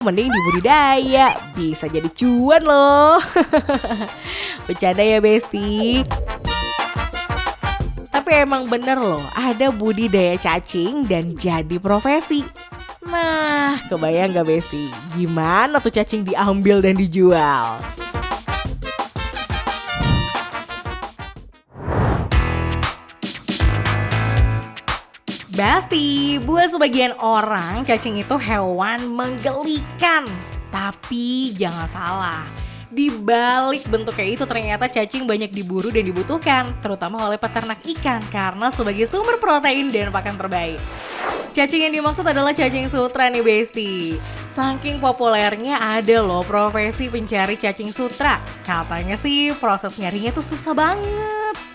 Mending dibudidaya, bisa jadi cuan loh. Bercanda ya Besti. Tapi emang bener loh, ada budidaya cacing dan jadi profesi. Nah, kebayang gak Besti? Gimana tuh cacing diambil dan dijual? Besti, buat sebagian orang cacing itu hewan menggelikan. Tapi jangan salah, di balik bentuknya itu ternyata cacing banyak diburu dan dibutuhkan, terutama oleh peternak ikan karena sebagai sumber protein dan pakan terbaik. Cacing yang dimaksud adalah cacing sutra nih Besti. Saking populernya ada loh profesi pencari cacing sutra. Katanya sih proses nyarinya tuh susah banget.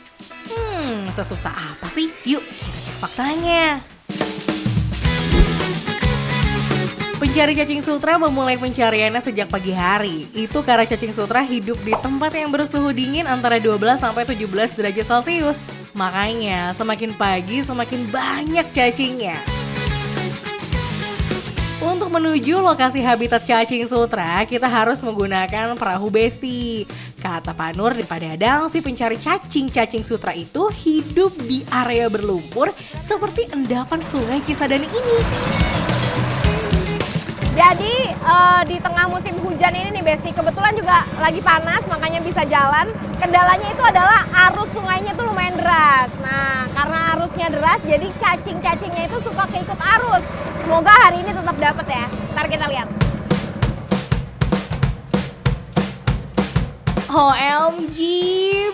Sesusah apa sih? Yuk kita cek faktanya. Pencari cacing sutra memulai pencariannya sejak pagi hari. Itu karena cacing sutra hidup di tempat yang bersuhu dingin antara 12 sampai 17 derajat Celcius. Makanya semakin pagi semakin banyak cacingnya. Untuk menuju lokasi habitat cacing sutra, kita harus menggunakan perahu Besti. Kata Pak Nur di Padadang, si pencari cacing sutra itu hidup di area berlumpur seperti endapan sungai Cisadane ini. Jadi di tengah musim hujan ini nih Besti, kebetulan juga lagi panas makanya bisa jalan. Kendalanya itu adalah arus sungainya tuh lumayan deras. Nah, karena arusnya deras jadi cacing-cacingnya itu suka keikut arus. Semoga hari ini tetap dapat ya. Ntar kita lihat. OMG,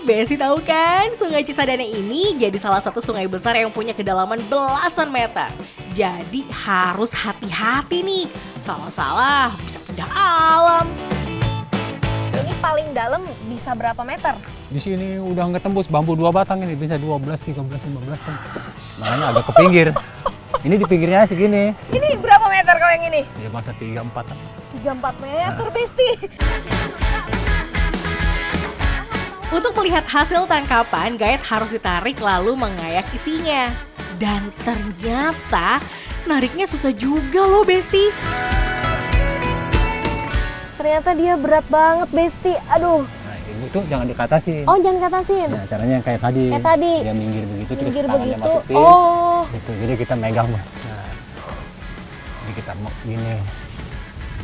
Besti tahu kan Sungai Cisadane ini jadi salah satu sungai besar yang punya kedalaman belasan meter. Jadi harus hati-hati nih, salah-salah bisa pindah alam. Ini paling dalam bisa berapa meter? Di sini udah nggak tembus bambu 2 batang ini bisa 12, 13, 15 kan. Makanya agak ke pinggir. Ini di pinggirnya segini. Ini berapa meter kalau yang ini? Ya masa 3, 4 kan. 3-4 meter Besti. Untuk melihat hasil tangkapan, guide harus ditarik lalu mengayak isinya. Dan ternyata nariknya susah juga loh Besti. Ternyata dia berat banget Besti. Aduh. Nah itu jangan dikatasin. Oh jangan katasin. Nah caranya kayak tadi. Kayak tadi. Dia minggir begitu terus Minggir tangannya begitu. masukin. Oh. Gitu. Jadi kita megang. Nah, jadi kita mau gini.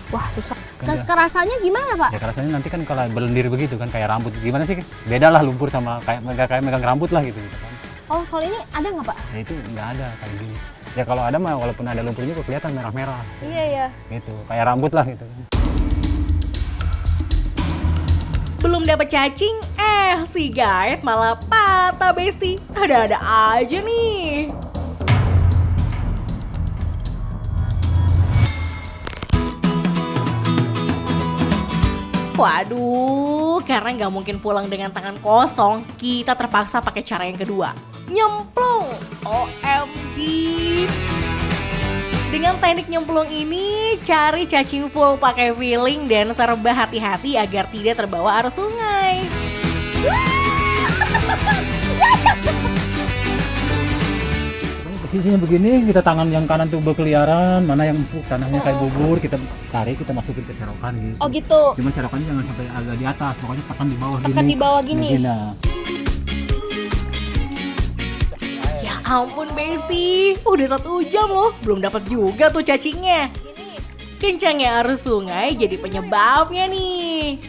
Wah susah. Kan dia- Kerasanya gimana Pak? Ya rasanya nanti kan kalau berlendir begitu kan kayak rambut. Gimana sih? Beda lah lumpur sama kayak megang rambut lah gitu kan. Oh kalau ini ada nggak Pak? Ya itu nggak ada kayak gini. Ya kalau ada mah walaupun ada lumpurnya kok kelihatan merah-merah. Iya ya. Gitu, kayak rambut lah gitu. Belum dapat cacing, si guide malah patah Besti. Ada-ada aja nih. Waduh, karena nggak mungkin pulang dengan tangan kosong, kita terpaksa pakai cara yang kedua. Nyemplung, OMG. Dengan teknik nyemplung ini, cari cacing full pakai feeling dan serba hati-hati agar tidak terbawa arus sungai. Posisinya begini, kita tangan yang kanan tuh berkeliaran, mana yang empuk, tanahnya kayak bubur, kita tarik, kita masukin ke serokan gitu. Oh gitu. Cuma serokannya jangan sampai agak di atas, pokoknya tekan di bawah gini. Tekan di bawah gini. Nah. Ya ampun Besti, udah 1 jam loh, belum dapat juga tuh cacingnya. Kencangnya arus sungai jadi penyebabnya nih.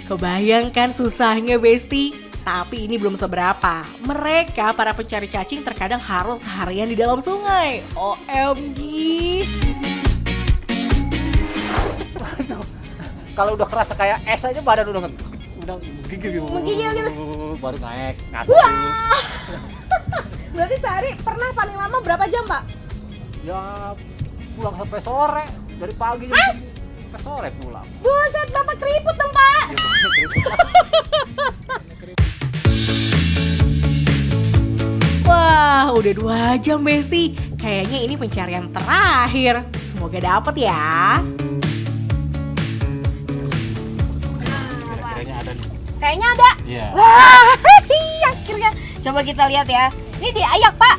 Kebayangkan susahnya Besti? Tapi ini belum seberapa. Mereka para pencari cacing terkadang harus harian di dalam sungai. OMG. Kalau udah kerasa kayak es aja badan udah gigil gitu. Menggigil gitu. Baru naik, ngasih. Wah. Berarti sehari pernah paling lama berapa jam Pak? Ya pulang sampai sore, dari pagi sampai sore pulang. Buset Bapak keriput dong Pak. Ya, keriput. Wah, udah 2 jam Besti. Kayaknya ini pencarian terakhir. Semoga dapet ya. Kayaknya ada nih. Kayaknya ada. Iya. Wah, akhirnya. Coba kita lihat ya. Ini diayak Pak.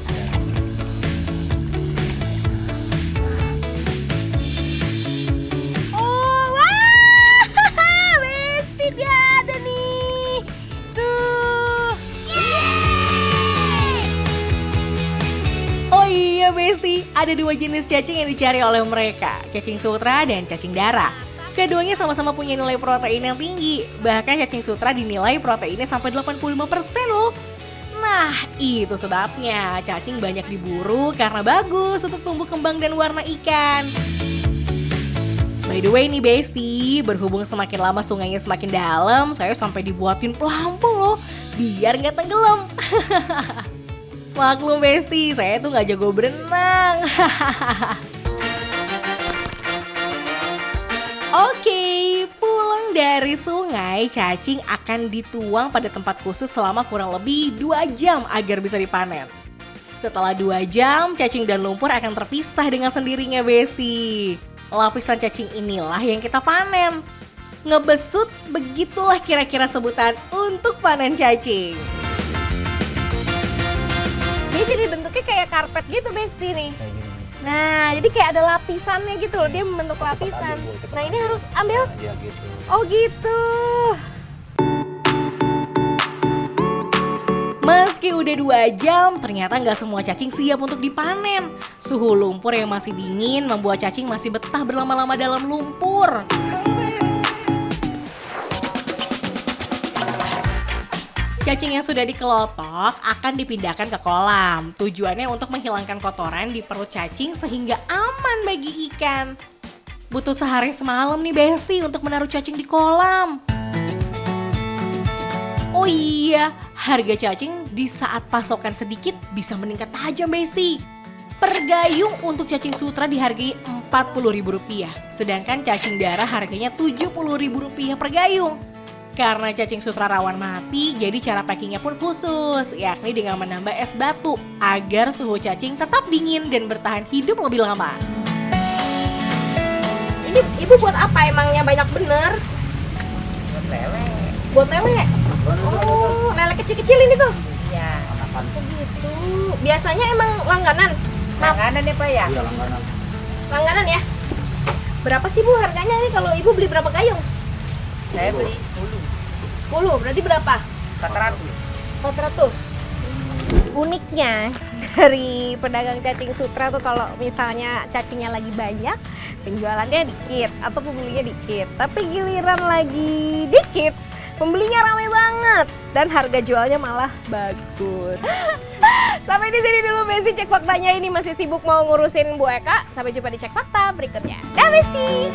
Ada dua jenis cacing yang dicari oleh mereka, cacing sutra dan cacing darah. Keduanya sama-sama punya nilai protein yang tinggi, bahkan cacing sutra dinilai proteinnya sampai 85% loh. Nah, itu sebabnya cacing banyak diburu karena bagus untuk tumbuh kembang dan warna ikan. By the way nih Besti, berhubung semakin lama sungainya semakin dalam, saya sampai dibuatin pelampung loh, biar nggak tenggelam. Maklum Besti, saya tuh nggak jago berenang. Oke, pulang dari sungai, cacing akan dituang pada tempat khusus selama kurang lebih 2 jam agar bisa dipanen. Setelah 2 jam, cacing dan lumpur akan terpisah dengan sendirinya Besti. Lapisan cacing inilah yang kita panen. Ngebesut, begitulah kira-kira sebutan untuk panen cacing. Dia jadi bentuknya kayak karpet gitu Besti nih. Kayak gini. Nah, jadi kayak ada lapisannya gitu loh, dia membentuk lapisan. Nah, ini harus ambil. Ya gitu. Oh gitu. Meski udah 2 jam, ternyata nggak semua cacing siap untuk dipanen. Suhu lumpur yang masih dingin membuat cacing masih betah berlama-lama dalam lumpur. Cacing yang sudah dikelotok akan dipindahkan ke kolam. Tujuannya untuk menghilangkan kotoran di perut cacing sehingga aman bagi ikan. Butuh sehari semalam nih Besti untuk menaruh cacing di kolam. Oh iya, harga cacing di saat pasokan sedikit bisa meningkat tajam Besti. Per gayung untuk cacing sutra dihargai Rp40.000, sedangkan cacing darah harganya Rp70.000 per gayung. Karena cacing sutra rawan mati, jadi cara packingnya pun khusus, yakni dengan menambah es batu agar suhu cacing tetap dingin dan bertahan hidup lebih lama. Ini ibu buat apa emangnya banyak bener? Buat lele. Buat lele? Oh, lele kecil-kecil ini tuh? Iya. Oh gitu. Biasanya emang langganan? Langganan ya Pak ya? Iya langganan. Langganan ya? Berapa sih Bu harganya nih kalau ibu beli berapa gayung? Saya beli 10. 10, berarti berapa? 400. 400. Uniknya dari pedagang cacing sutra tuh kalau misalnya cacingnya lagi banyak, penjualannya dikit atau pembelinya dikit. Tapi giliran lagi dikit, pembelinya ramai banget dan harga jualnya malah bagus. Sampai di sini dulu Besti Cek Faktanya, ini masih sibuk mau ngurusin Bu Eka. Sampai jumpa di Cek Fakta berikutnya. Dah Besti.